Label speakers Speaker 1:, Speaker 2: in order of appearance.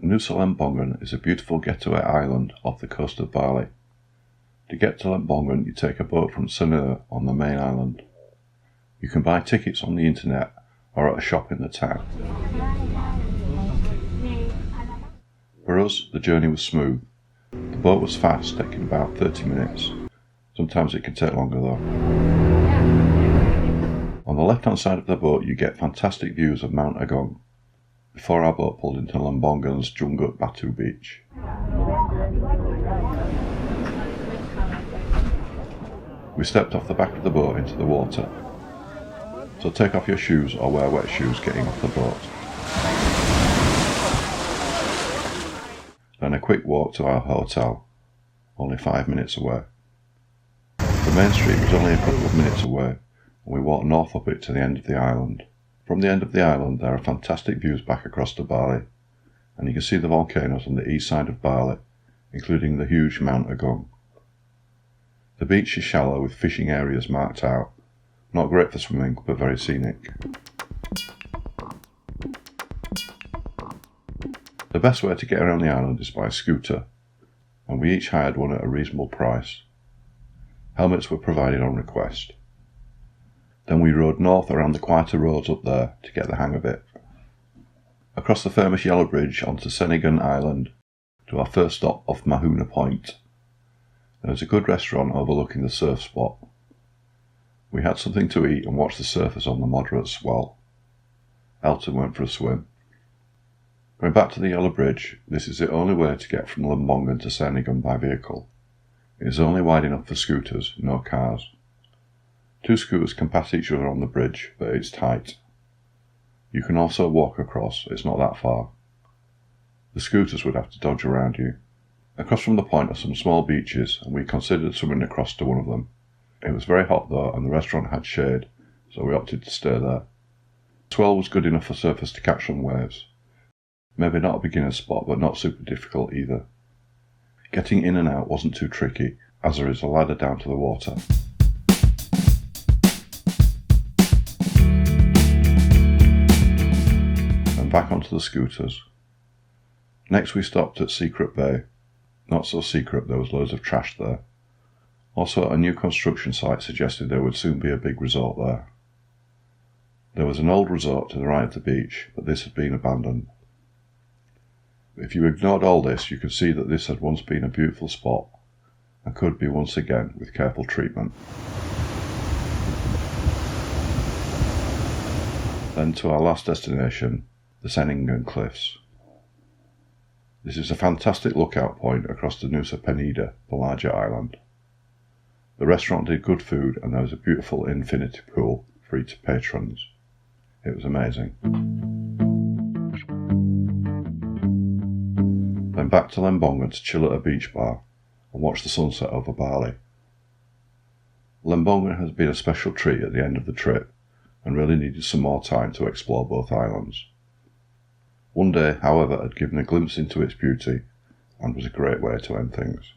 Speaker 1: Nusa Lembongan is a beautiful getaway island off the coast of Bali. To get to Lembongan, you take a boat from Sanur on the main island. You can buy tickets on the internet or at a shop in the town. For us, the journey was smooth. The boat was fast, taking about 30 minutes. Sometimes it can take longer though. On the left-hand side of the boat, you get fantastic views of Mount Agong, before our boat pulled into Lembongan's Jungut Batu beach. We stepped off the back of the boat into the water, so take off your shoes or wear wet shoes getting off the boat. Then a quick walk to our hotel, only 5 minutes away. The main street was only a couple of minutes away, and we walked north up it to the end of the island. From the end of the island there are fantastic views back across to Bali, and you can see the volcanoes on the east side of Bali, including the huge Mount Agong. The beach is shallow with fishing areas marked out, not great for swimming but very scenic. The best way to get around the island is by a scooter, and we each hired one at a reasonable price. Helmets were provided on request. Then we rode north around the quieter roads up there to get the hang of it. Across the famous Yellow Bridge onto Senegan Island to our first stop off Mahuna Point. There was a good restaurant overlooking the surf spot. We had something to eat and watched the surfers on the moderate swell. Elton went for a swim. Going back to the Yellow Bridge, this is the only way to get from Lembongan to Senegan by vehicle. It is only wide enough for scooters, no cars. 2 scooters can pass each other on the bridge, but it's tight. You can also walk across, it's not that far. The scooters would have to dodge around you. Across from the point are some small beaches, and we considered swimming across to one of them. It was very hot though, and the restaurant had shade, so we opted to stay there. The swell was good enough for surfers to catch some waves. Maybe not a beginner's spot, but not super difficult either. Getting in and out wasn't too tricky, as there is a ladder down to the water. And back onto the scooters. Next we stopped at Secret Bay. Not so secret, there was loads of trash there. Also, a new construction site suggested there would soon be a big resort there. There was an old resort to the right of the beach, but this had been abandoned. If you ignored all this, you could see that this had once been a beautiful spot, and could be once again with careful treatment. Then to our last destination, the Senegan Cliffs. This is a fantastic lookout point across the Nusa Penida, the larger island. The restaurant did good food, and there was a beautiful infinity pool free to patrons. It was amazing. Then back to Lembongan to chill at a beach bar and watch the sunset over Bali. Lembongan has been a special treat at the end of the trip, and really needed some more time to explore both islands. One day, however, had given a glimpse into its beauty, and was a great way to end things.